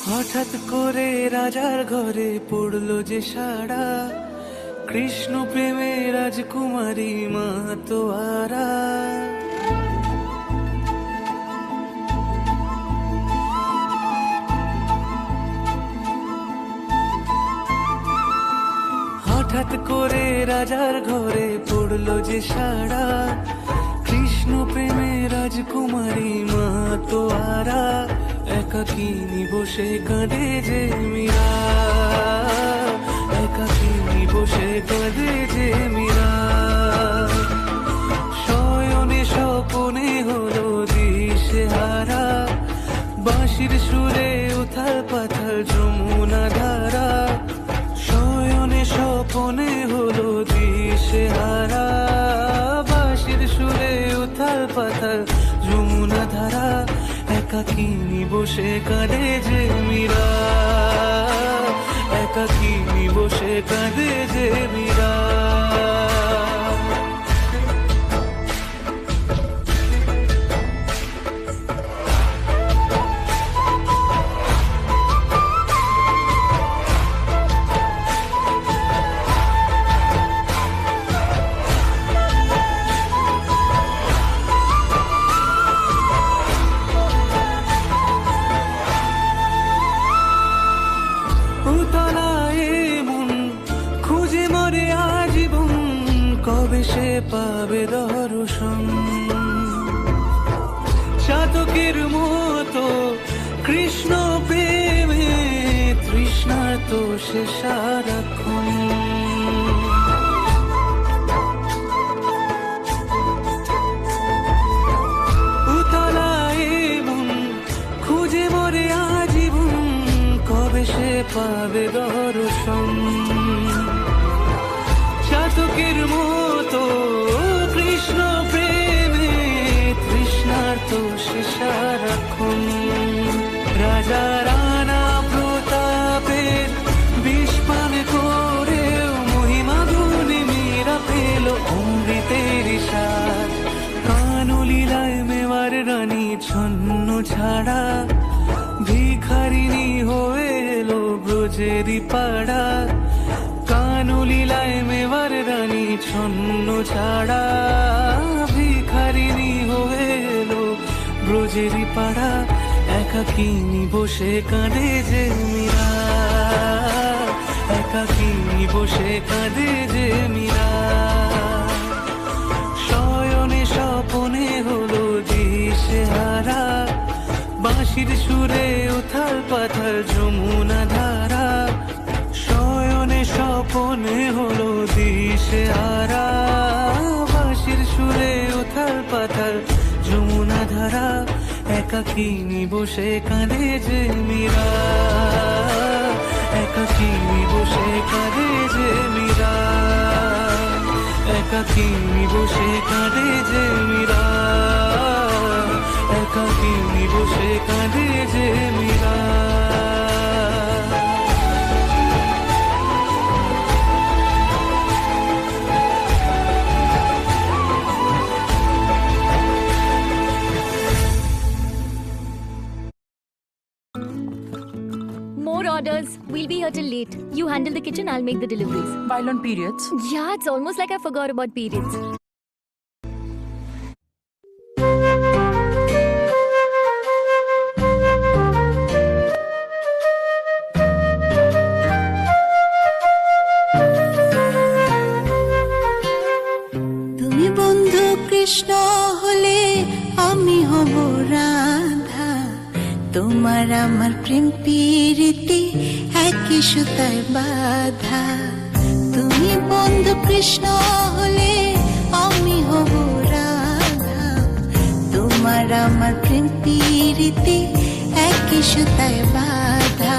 হঠাৎ করে রাজার ঘরে পড়লো যে সাড়া, কৃষ্ণ প্রেমে রাজকুমারী মাতোয়ারা। হঠাৎ করে রাজার ঘরে পড়লো যে সাড়া, কৃষ্ণ প্রেমে রাজকুমারী মাতোয়ারা। একাকিনী বসে কাঁদে যে মীরা, একাকিনী বসে কাঁদে যে মীরা। শয়নে স্বপনে হলো দিশেহারা, বাঁশির সুরে উথাল পাথাল যমুনা ধারা। শয়নে স্বপনে হলো দিশেহারা, বাঁশির সুরে উথাল পাথাল যমুনা ধারা। একাকিনী বসে কাঁদে যে মীরা, একাকিনী বসে কাঁদে যে মীরা। কবে সে পাবে দর্শন, চাতকের মতো কৃষ্ণ প্রেমে তৃষ্ণার্ত সে সারাক্ষণ। উতলায় মন খুঁজে মরে আজীবন, কবে সে পাবে দর্শন। চাতকের মতো কৃষ্ণ প্রেমে তৃষ্ণার্ত সে সারাক্ষণ। রাজা রানা প্রতাপের বিষ পান করেও মহিমা গুণে মীরা পেল অমৃতের স্বাদ। কানলীলায় মেওয়ার রানী ছন্ন ছাড়া, ভিখারিণী হয়ে এলো ব্রজেরই পাড়া। কানলীলায় মেওয়ার রানী ছন্ন ছাড়া, ভিখারিণী হয়ে এলো ব্রজেরই পাড়া। একাকিনী বসে কাঁদে যে মীরা, একাকিনী বসে কাঁদে যে মীরা। শয়নে স্বপনে হলো দিশেহারা, বাঁশির সুরে উথাল পাথাল যমুনা ধারা। শয়নে স্বপনে হলো দিশেহারা, বাঁশির সুরে উথাল পাথাল যমুনা ধারা। একাকিনী বসে কাঁদে যে মীরা, একাকিনী বসে কাঁদে যে মীরা, একাকিনী বসে কাঁদে যে মীরা, একাকিনী বসে কাঁদে যে Meera. More orders. We'll be here till late. You handle the kitchen, I'll make the deliveries. While on periods? Yeah, it's almost like I forgot about periods. তুমি বন্ধু কৃষ্ণ হলে আমি হব রাধা, তোমার আমার প্রেম প্রীতি একই সুতায় বাঁধা। তুমি বন্ধু কৃষ্ণ হলে আমি হব রাধা, তোমার আমার প্রেম প্রীতি একই সুতায় বাঁধা।